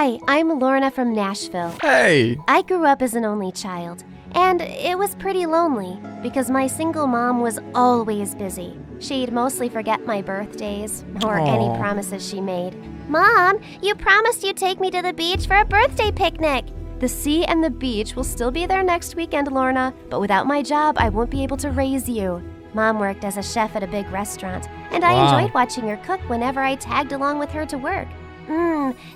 Hi, I'm Lorna from Nashville. Hey! I grew up as an only child, and it was pretty lonely because my single mom was always busy. She'd mostly forget my birthdays or any promises she made. Mom, you promised you'd take me to the beach for a birthday picnic. The sea and the beach will still be there next weekend, Lorna, but without my job, I won't be able to raise you. Mom worked as a chef at a big restaurant, and I enjoyed watching her cook whenever I tagged along with her to work.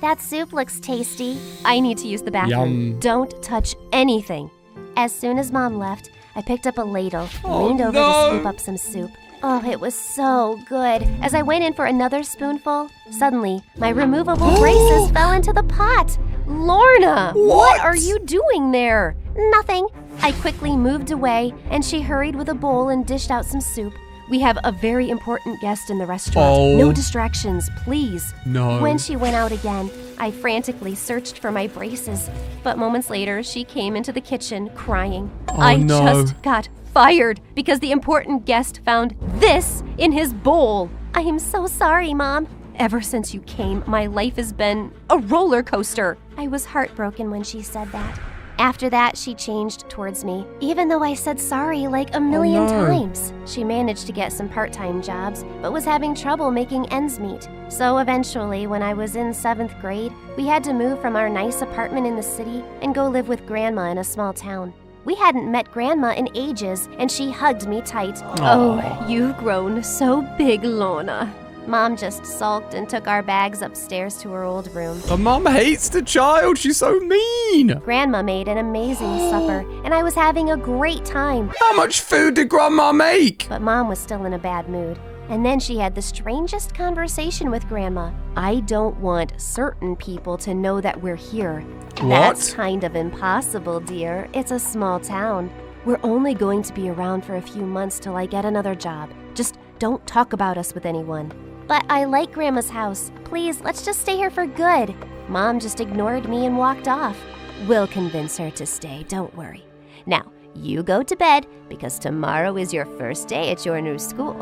That soup looks tasty. I need to use the bathroom. Yum. Don't touch anything. As soon as Mom left, I picked up a ladle, leaned over to scoop up some soup. Oh, it was so good. As I went in for another spoonful, suddenly, my removable braces fell into the pot. Lorna, what are you doing there? Nothing. I quickly moved away, and she hurried with a bowl and dished out some soup. We have a very important guest in the restaurant. No distractions, please. No. When she went out again, I frantically searched for my braces. But moments later, she came into the kitchen crying. I just got fired because the important guest found this in his bowl. I am so sorry, Mom. Ever since you came, my life has been a roller coaster. I was heartbroken when she said that. After that, she changed towards me, even though I said sorry like a million times. She managed to get some part-time jobs, but was having trouble making ends meet. So eventually, when I was in 7th grade, we had to move from our nice apartment in the city and go live with Grandma in a small town. We hadn't met Grandma in ages, and she hugged me tight. Oh, you've grown so big, Lorna. Mom just sulked and took our bags upstairs to her old room. Her mom hates the child. She's so mean. Grandma made an amazing supper, and I was having a great time. How much food did Grandma make? But Mom was still in a bad mood. And then she had the strangest conversation with Grandma. I don't want certain people to know that we're here. What? That's kind of impossible, dear. It's a small town. We're only going to be around for a few months till I get another job. Just don't talk about us with anyone. But I like Grandma's house. Please, let's just stay here for good. Mom just ignored me and walked off. We'll convince her to stay, don't worry. Now, you go to bed because tomorrow is your first day at your new school.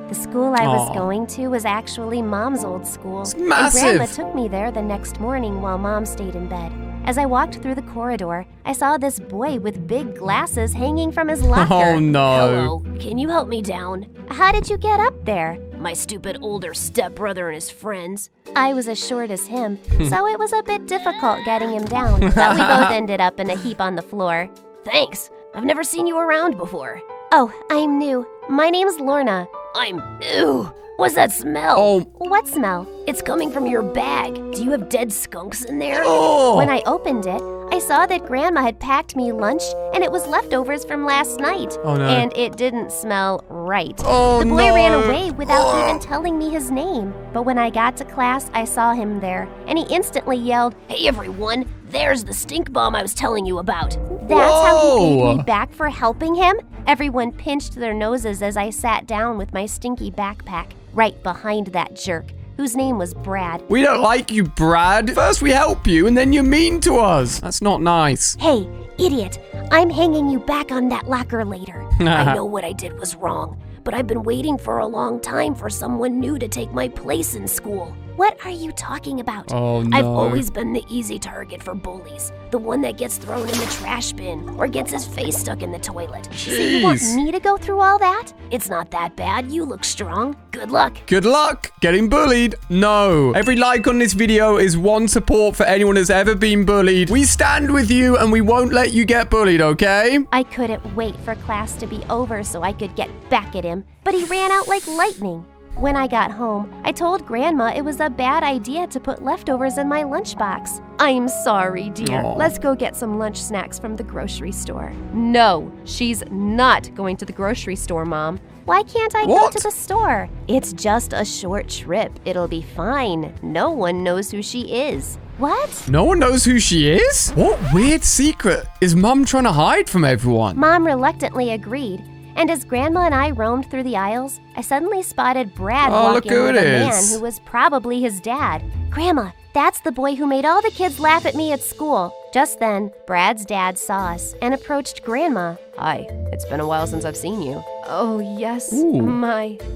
The school I was going to was actually Mom's old school. It's massive. And Grandma took me there the next morning while Mom stayed in bed. As I walked through the corridor, I saw this boy with big glasses hanging from his locker. Oh, no. Hello, can you help me down? How did you get up there? My stupid older stepbrother and his friends. I was as short as him, so it was a bit difficult getting him down, but we both ended up in a heap on the floor. Thanks. I've never seen you around before. Oh, I'm new. My name's Lorna. Ew. What's that smell? What smell? It's coming from your bag. Do you have dead skunks in there? When I opened it, I saw that Grandma had packed me lunch, and it was leftovers from last night. Oh, no. And it didn't smell right. Oh, the boy no. ran away without even telling me his name. But when I got to class, I saw him there, and he instantly yelled, "Hey everyone, there's the stink bomb I was telling you about." That's how he paid me back for helping him? Everyone pinched their noses as I sat down with my stinky backpack, right behind that jerk, whose name was Brad. We don't like you, Brad. First we help you, and then you're mean to us. That's not nice. Hey, idiot, I'm hanging you back on that locker later. I know what I did was wrong, but I've been waiting for a long time for someone new to take my place in school. What are you talking about? Oh, no. I've always been the easy target for bullies. The one that gets thrown in the trash bin or gets his face stuck in the toilet. So you want me to go through all that? It's not that bad. You look strong. Good luck. Good luck getting bullied. No. Every like on this video is one support for anyone that's ever been bullied. We stand with you and we won't let you get bullied, okay? I couldn't wait for class to be over so I could get back at him, but he ran out like lightning. When I got home, I told Grandma it was a bad idea to put leftovers in my lunchbox. I'm sorry, dear. Let's go get some lunch snacks from the grocery store. No, she's not going to the grocery store, Mom. Why can't I go to the store? It's just a short trip. It'll be fine. No one knows who she is. What? No one knows who she is? What weird secret is Mom trying to hide from everyone? Mom reluctantly agreed. And as Grandma and I roamed through the aisles, I suddenly spotted Brad walking with a man who was probably his dad. Grandma, that's the boy who made all the kids laugh at me at school. Just then, Brad's dad saw us and approached Grandma. Hi, it's been a while since I've seen you. Oh, yes,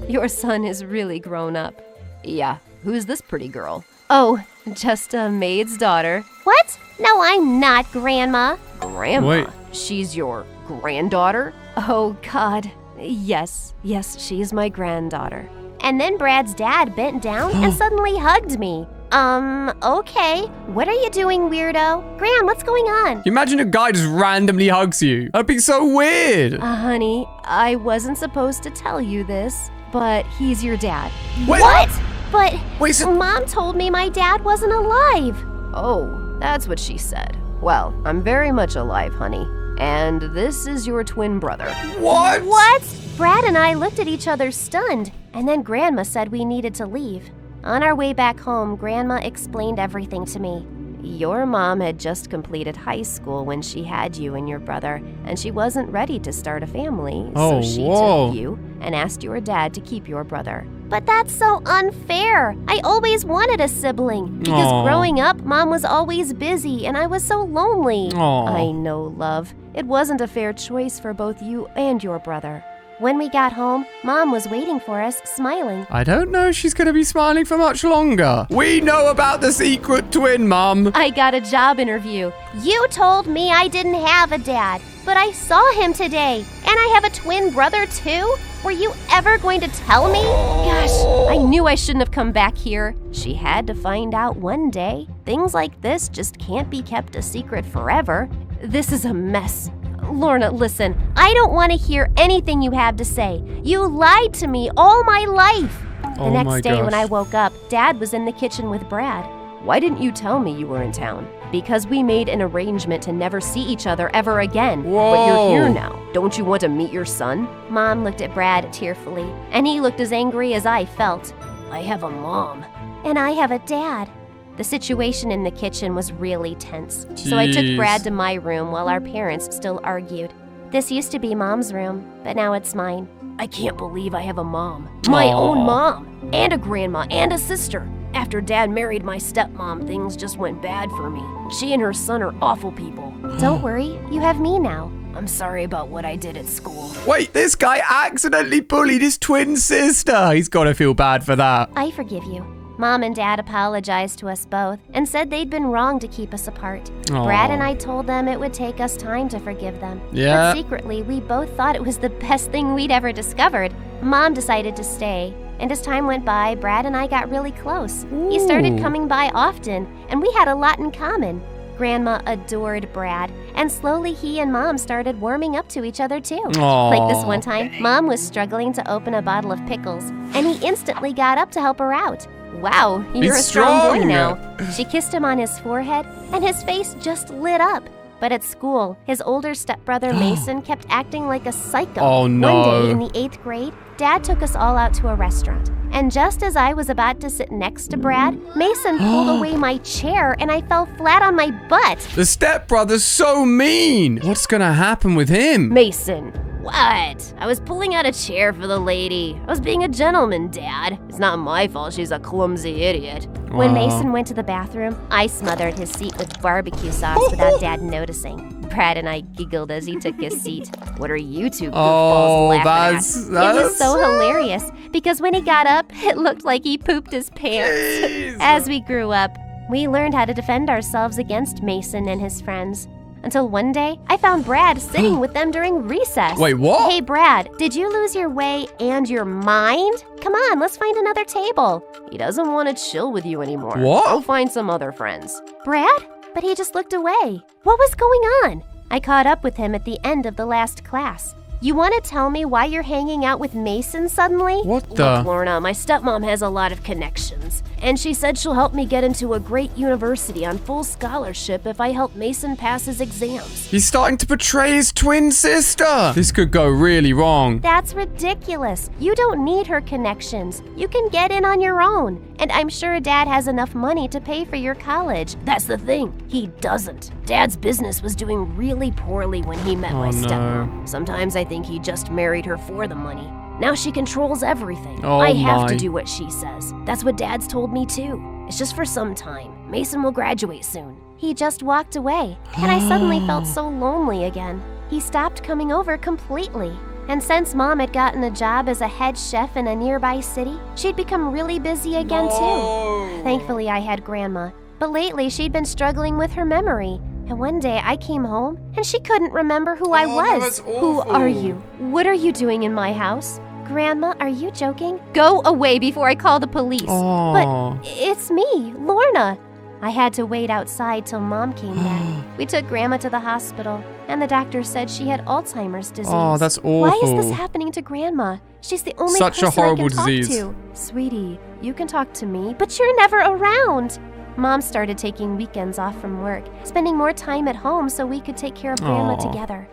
your son is really grown up. Yeah, who's this pretty girl? Oh, just a maid's daughter. What? No, I'm not, Grandma. Grandma? Wait. She's your granddaughter? Oh, God. Yes, she's my granddaughter. And then Brad's dad bent down and suddenly hugged me. Okay. What are you doing, weirdo? Gran, what's going on? Imagine a guy just randomly hugs you. That'd be so weird. Honey, I wasn't supposed to tell you this, but he's your dad. Wait. What? But Wait, so- Mom told me my dad wasn't alive. Oh, that's what she said. Well, I'm very much alive, honey. And this is your twin brother. What? What? Brad and I looked at each other stunned, and then Grandma said we needed to leave. On our way back home, Grandma explained everything to me. Your mom had just completed high school when she had you and your brother, and she wasn't ready to start a family, so she took you and asked your dad to keep your brother. But that's so unfair. I always wanted a sibling, because growing up, Mom was always busy, and I was so lonely. I know, love. It wasn't a fair choice for both you and your brother. When we got home, Mom was waiting for us, smiling. I don't know if she's going to be smiling for much longer. We know about the secret twin, Mom. I got a job interview. You told me I didn't have a dad, but I saw him today. And I have a twin brother, too? Were you ever going to tell me? Gosh, I knew I shouldn't have come back here. She had to find out one day. Things like this just can't be kept a secret forever. This is a mess. Lorna, listen, I don't want to hear anything you have to say. You lied to me all my life. The next day when I woke up, Dad was in the kitchen with Brad. Why didn't you tell me you were in town? Because we made an arrangement to never see each other ever again. Whoa. But you're here now. Don't you want to meet your son? Mom looked at Brad tearfully, and he looked as angry as I felt. I have a mom. And I have a dad. The situation in the kitchen was really tense, so I took Brad to my room while our parents still argued. This used to be Mom's room, but now it's mine. I can't believe I have a mom. My own mom, and a grandma, and a sister. After Dad married my stepmom, things just went bad for me. She and her son are awful people. Don't worry, you have me now. I'm sorry about what I did at school. Wait, this guy accidentally bullied his twin sister. He's got to feel bad for that. I forgive you. Mom and Dad apologized to us both and said they'd been wrong to keep us apart. Brad and I told them it would take us time to forgive them. Yeah. But secretly, we both thought it was the best thing we'd ever discovered. Mom decided to stay, and as time went by, Brad and I got really close. He started coming by often, and we had a lot in common. Grandma adored Brad, and slowly he and Mom started warming up to each other too. Like this one time, Mom was struggling to open a bottle of pickles, and he instantly got up to help her out. Wow, you're a strong boy now. She kissed him on his forehead, and his face just lit up. But at school, his older stepbrother Mason kept acting like a psycho. Oh no. One day in the 8th grade, Dad took us all out to a restaurant. And just as I was about to sit next to Brad, Mason pulled away my chair and I fell flat on my butt. The stepbrother's so mean. What's gonna happen with him? Mason, what? I was pulling out a chair for the lady. I was being a gentleman, Dad. It's not my fault she's a clumsy idiot. When Mason went to the bathroom, I smothered his seat with barbecue sauce without Dad noticing. Brad and I giggled as he took his seat. What are you two goofballs laughing at? It was so hilarious because when he got up, it looked like he pooped his pants. Jeez. As we grew up, we learned how to defend ourselves against Mason and his friends. Until one day, I found Brad sitting with them during recess. Wait, what? Hey, Brad, did you lose your way and your mind? Come on, let's find another table. He doesn't want to chill with you anymore. What? Go find some other friends. Brad? But he just looked away. What was going on? I caught up with him at the end of the last class. You want to tell me why you're hanging out with Mason suddenly? What the? Look, Lorna, my stepmom has a lot of connections. And she said she'll help me get into a great university on full scholarship if I help Mason pass his exams. He's starting to betray his twin sister. This could go really wrong. That's ridiculous. You don't need her connections. You can get in on your own. And I'm sure Dad has enough money to pay for your college. That's the thing. He doesn't. Dad's business was doing really poorly when he met my stepmom. Sometimes I think he just married her for the money. Now she controls everything. I have to do what she says. That's what Dad's told me too. It's just for some time. Mason will graduate soon. He just walked away, and I suddenly felt so lonely again. He stopped coming over completely. And since Mom had gotten a job as a head chef in a nearby city, she'd become really busy again too. Thankfully, I had Grandma, but lately she'd been struggling with her memory. And one day I came home and she couldn't remember who I was. That's awful. Who are you? What are you doing in my house? Grandma, are you joking? Go away before I call the police. But it's me, Lorna. I had to wait outside till Mom came back. We took Grandma to the hospital, and the doctor said she had Alzheimer's disease. Oh, that's awful. Why is this happening to Grandma? She's the only Such person a horrible I can disease. talk to. Sweetie, you can talk to me, but you're never around. Mom started taking weekends off from work, spending more time at home so we could take care of Grandma together.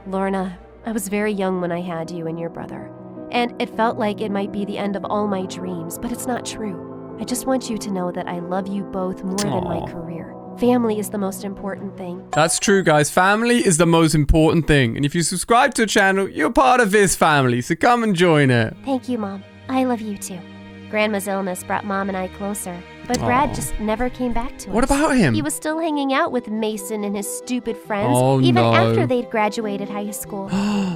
Lorna, I was very young when I had you and your brother, and it felt like it might be the end of all my dreams, but it's not true. I just want you to know that I love you both more than my career. Family is the most important thing. That's true, guys. Family is the most important thing. And if you subscribe to the channel, you're part of this family, so come and join it. Thank you, Mom. I love you too. Grandma's illness brought Mom and I closer, but Brad just never came back to us. What about him? He was still hanging out with Mason and his stupid friends, Oh, even no. after they'd graduated high school.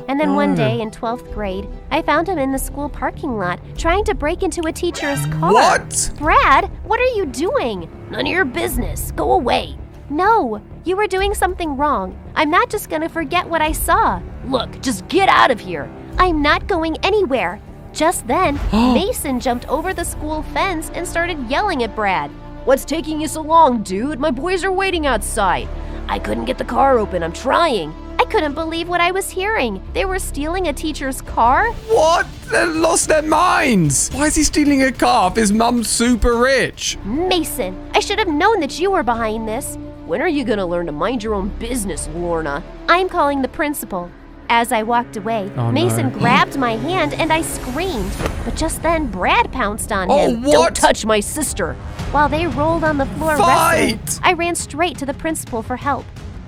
And then one day in 12th grade, I found him in the school parking lot trying to break into a teacher's car. What? Brad, what are you doing? None of your business. Go away. No, you were doing something wrong. I'm not just gonna forget what I saw. Look, just get out of here. I'm not going anywhere. Just then, Mason jumped over the school fence and started yelling at Brad. What's taking you so long, dude? My boys are waiting outside. I couldn't get the car open. I'm trying. I couldn't believe what I was hearing. They were stealing a teacher's car? What? They lost their minds. Why is he stealing a car if his mum's super rich? Mason, I should have known that you were behind this. When are you gonna learn to mind your own business, Lorna? I'm calling the principal. As I walked away, Mason grabbed my hand and I screamed. But just then, Brad pounced on him. What? Don't touch my sister. While they rolled on the floor Fight! wrestling, I ran straight to the principal for help.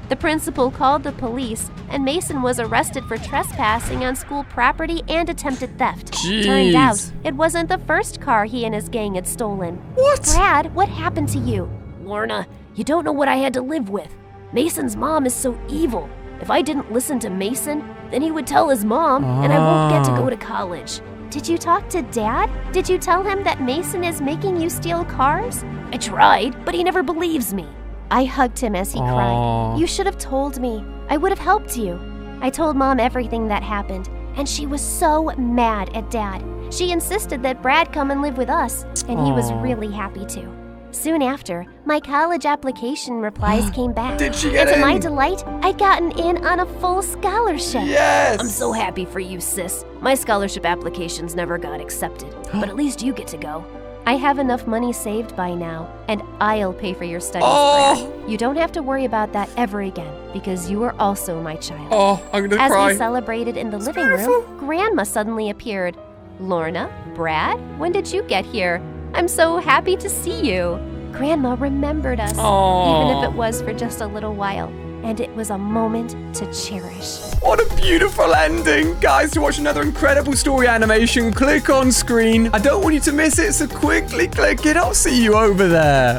The principal called the police, and Mason was arrested for trespassing on school property and attempted theft. Jeez. Turned out, it wasn't the first car he and his gang had stolen. What? Brad, what happened to you? Lorna, you don't know what I had to live with. Mason's mom is so evil. If I didn't listen to Mason, then he would tell his mom, and I won't get to go to college. Did you talk to Dad? Did you tell him that Mason is making you steal cars? I tried, but he never believes me. I hugged him as he cried. You should have told me. I would have helped you. I told Mom everything that happened, and she was so mad at Dad. She insisted that Brad come and live with us, and he was really happy to. Soon after, my college application replies came back. Did she get and in? to my delight, I'd gotten in on a full scholarship. Yes! I'm so happy for you, sis. My scholarship applications never got accepted, but at least you get to go. I have enough money saved by now, and I'll pay for your studies, Brad. You don't have to worry about that ever again, because you are also my child. I'm gonna As cry. we celebrated in the living room, Grandma suddenly appeared. Lorna, Brad, when did you get here? I'm so happy to see you. Grandma remembered us, even if it was for just a little while, and it was a moment to cherish. What a beautiful ending. Guys, to watch another incredible story animation, click on screen. I don't want you to miss it, so quickly click it. I'll see you over there.